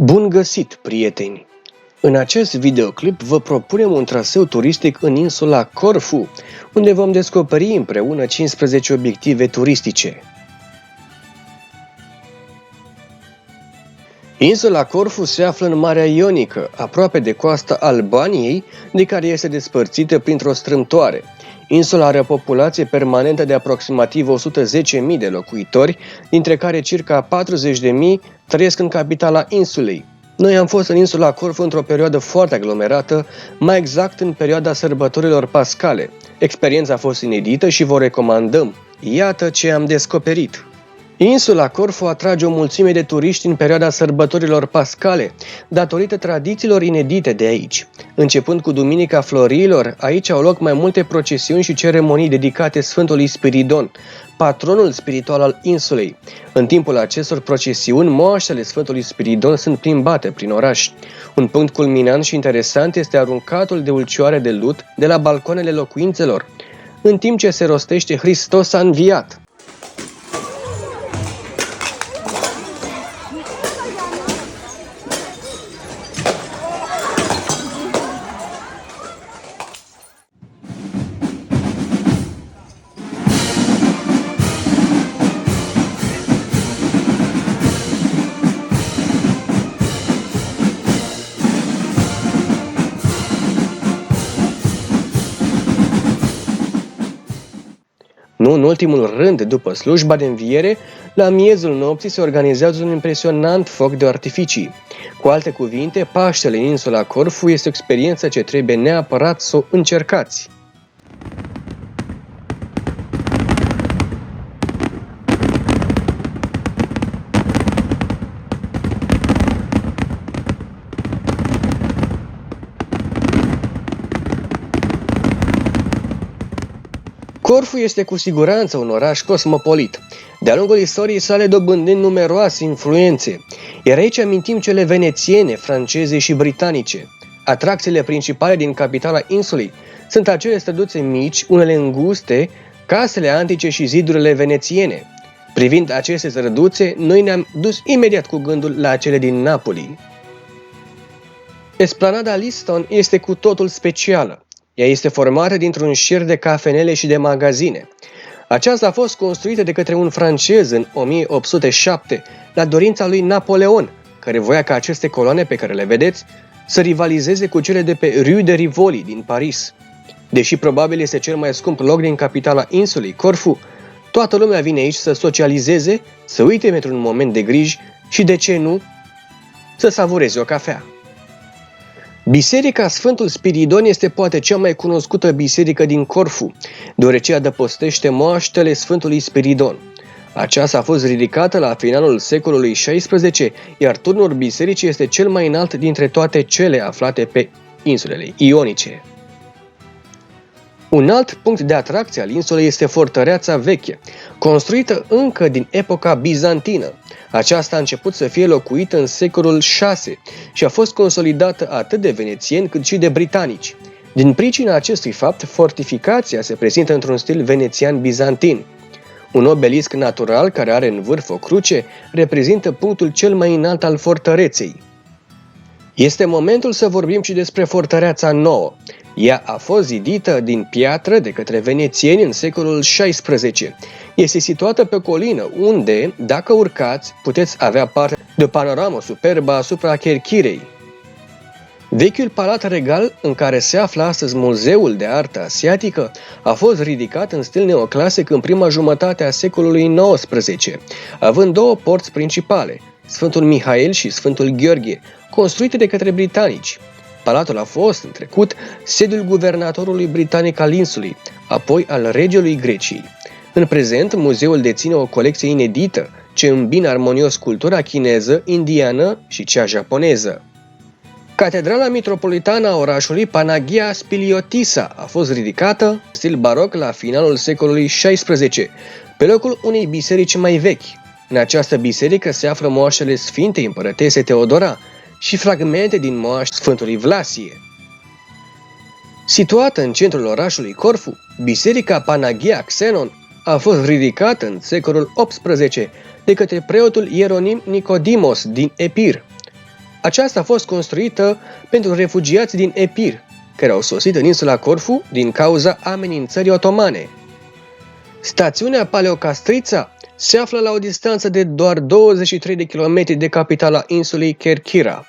Bun găsit, prieteni! În acest videoclip vă propunem un traseu turistic în insula Corfu, unde vom descoperi împreună 15 obiective turistice. Insula Corfu se află în Marea Ionică, aproape de coasta Albaniei, de care este despărțită printr-o strâmtoare. Insula are o populație permanentă de aproximativ 110.000 de locuitori, dintre care circa 40.000 trăiesc în capitala insulei. Noi am fost în insula Corfu într-o perioadă foarte aglomerată, mai exact în perioada sărbătorilor pascale. Experiența a fost inedită și vă recomandăm. Iată ce am descoperit! Insula Corfu atrage o mulțime de turiști în perioada sărbătorilor pascale, datorită tradițiilor inedite de aici. Începând cu Duminica Florilor, aici au loc mai multe procesiuni și ceremonii dedicate Sfântului Spiridon, patronul spiritual al insulei. În timpul acestor procesiuni, moaștele Sfântului Spiridon sunt plimbate prin oraș. Un punct culminant și interesant este aruncatul de ulcioare de lut de la balcoanele locuințelor, în timp ce se rostește Hristos a înviat. Nu în ultimul rând, după slujba de înviere, la miezul nopții se organizează un impresionant foc de artificii. Cu alte cuvinte, Paștele în insula Corfu este o experiență ce trebuie neapărat să o încercați. Corfu este cu siguranță un oraș cosmopolit, de-a lungul istoriei sale dobândind numeroase influențe, iar aici amintim cele venețiene, franceze și britanice. Atracțiile principale din capitala insulei sunt acele străduțe mici, unele înguste, casele antice și zidurile venețiene. Privind aceste străduțe, noi ne-am dus imediat cu gândul la cele din Napoli. Esplanada Liston este cu totul specială. Ea este formată dintr-un șir de cafenele și de magazine. Aceasta a fost construită de către un francez în 1807, la dorința lui Napoleon, care voia ca aceste coloane pe care le vedeți să rivalizeze cu cele de pe Rue de Rivoli din Paris. Deși probabil este cel mai scump loc din capitala insulei, Corfu, toată lumea vine aici să socializeze, să uite pentru un moment de griji și, de ce nu, să savureze o cafea. Biserica Sfântul Spiridon este poate cea mai cunoscută biserică din Corfu, deoarece adăpostește moaștele Sfântului Spiridon. Aceasta a fost ridicată la finalul secolului XVI, iar turnul bisericii este cel mai înalt dintre toate cele aflate pe insulele ionice. Un alt punct de atracție al insulei este fortăreața veche, construită încă din epoca bizantină. Aceasta a început să fie locuită în secolul VI și a fost consolidată atât de venețieni cât și de britanici. Din pricina acestui fapt, fortificația se prezintă într-un stil venețian-bizantin. Un obelisc natural care are în vârf o cruce reprezintă punctul cel mai înalt al fortăreței. Este momentul să vorbim și despre fortăreața nouă. Ea a fost zidită din piatră de către venețieni în secolul XVI. Este situată pe o colină unde, dacă urcați, puteți avea parte de o panoramă superbă asupra Cherchirei. Vechiul palat regal, în care se află astăzi Muzeul de Artă Asiatică, a fost ridicat în stil neoclasic în prima jumătate a secolului XIX, având două porți principale, Sfântul Mihail și Sfântul Gheorghe, construite de către britanici. Palatul a fost, în trecut, sediul guvernatorului britanic al insulei, apoi al regelui Greciei. În prezent, muzeul deține o colecție inedită, ce îmbină armonios cultura chineză, indiană și cea japoneză. Catedrala mitropolitană a orașului Panagia Spiliotisa a fost ridicată în stil baroc la finalul secolului XVI, pe locul unei biserici mai vechi. În această biserică se află moaștele Sfintei Împărătese Teodora și fragmente din moaști Sfântului Vlasie. Situată în centrul orașului Corfu, biserica Panagia Xenon a fost ridicată în secolul XVIII de către preotul Ieronim Nicodimos din Epir. Aceasta a fost construită pentru refugiați din Epir, care au sosit în insula Corfu din cauza amenințării otomane. Stațiunea Paleocastrița se află la o distanță de doar 23 de kilometri de capitala insulei Kerkyra.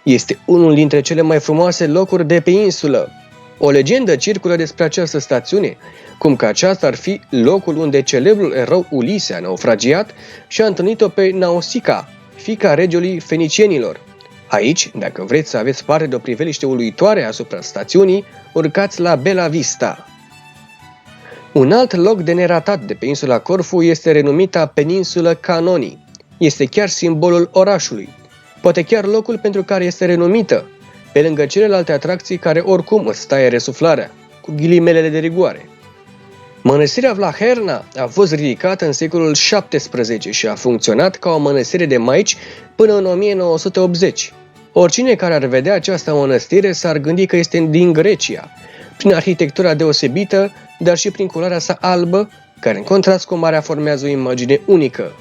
Este unul dintre cele mai frumoase locuri de pe insulă. O legendă circulă despre această stațiune, cum că aceasta ar fi locul unde celebrul erou Ulise a naufragiat și a întâlnit-o pe Nausicaa, fiica regelui fenicienilor. Aici, dacă vreți să aveți parte de o priveliște uluitoare asupra stațiunii, urcați la Bella Vista. Un alt loc de neratat de pe insula Corfu este renumita peninsulă Canoni. Este chiar simbolul orașului, poate chiar locul pentru care este renumită, pe lângă celelalte atracții care oricum îți taie resuflarea, cu ghilimelele de rigoare. Mănăstirea Vlaherna a fost ridicată în secolul XVII și a funcționat ca o mănăstire de maici până în 1980. Oricine care ar vedea această mănăstire s-ar gândi că este din Grecia, prin arhitectura deosebită, dar și prin culoarea sa albă, care în contrast cu marea formează o imagine unică.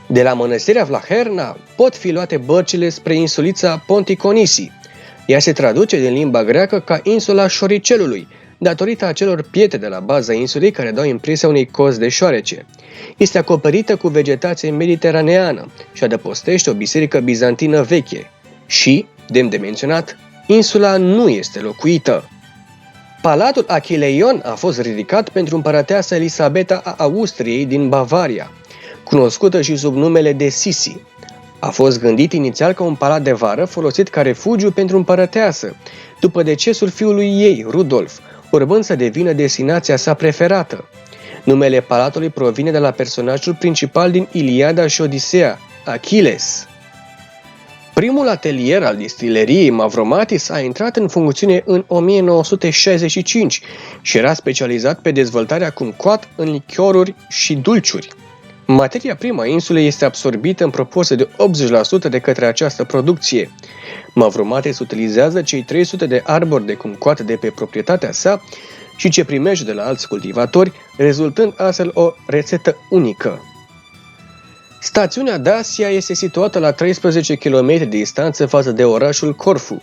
De la mănăstirea Vlaherna pot fi luate bărcile spre insulița Ponticonisi. Ea se traduce din limba greacă ca insula șoricelului, datorită acelor pietre de la baza insulei care dau impresia unei cozi de șoarece. Este acoperită cu vegetație mediteraneană și adăpostește o biserică bizantină veche. Și, demn de menționat, insula nu este locuită. Palatul Achileion a fost ridicat pentru împărăteasa Elisabeta a Austriei din Bavaria, cunoscută și sub numele de Sisi. A fost gândit inițial ca un palat de vară folosit ca refugiu pentru împărăteasă, după decesul fiului ei, Rudolf, urmând să devină destinația sa preferată. Numele palatului provine de la personajul principal din Iliada și Odiseea, Achilles. Primul atelier al distileriei Mavromatis a intrat în funcțiune în 1965 și era specializat pe dezvoltarea cumquat în lichioruri și dulciuri. Materia primă a insulei este absorbită în proporție de 80% de către această producție. Mavromatis utilizează cei 300 de arbori de cumquat de pe proprietatea sa și ce primește de la alți cultivatori, rezultând astfel o rețetă unică. Stațiunea Dacia este situată la 13 km distanță față de orașul Corfu.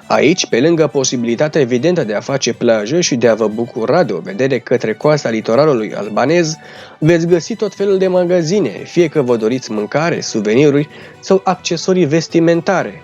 Aici, pe lângă posibilitatea evidentă de a face plajă și de a vă bucura de o vedere către coasta litoralului albanez, veți găsi tot felul de magazine, fie că vă doriți mâncare, suveniruri sau accesorii vestimentare.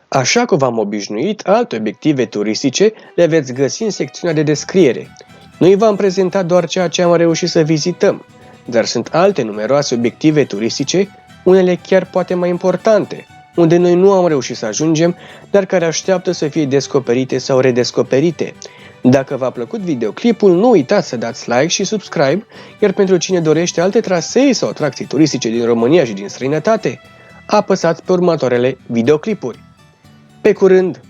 Așa cum v-am obișnuit, alte obiective turistice le veți găsi în secțiunea de descriere. Noi v-am prezentat doar ceea ce am reușit să vizităm, dar sunt alte numeroase obiective turistice, unele chiar poate mai importante, unde noi nu am reușit să ajungem, dar care așteaptă să fie descoperite sau redescoperite. Dacă v-a plăcut videoclipul, nu uitați să dați like și subscribe, iar pentru cine dorește alte trasee sau atracții turistice din România și din străinătate, apăsați pe următoarele videoclipuri. Pe curând!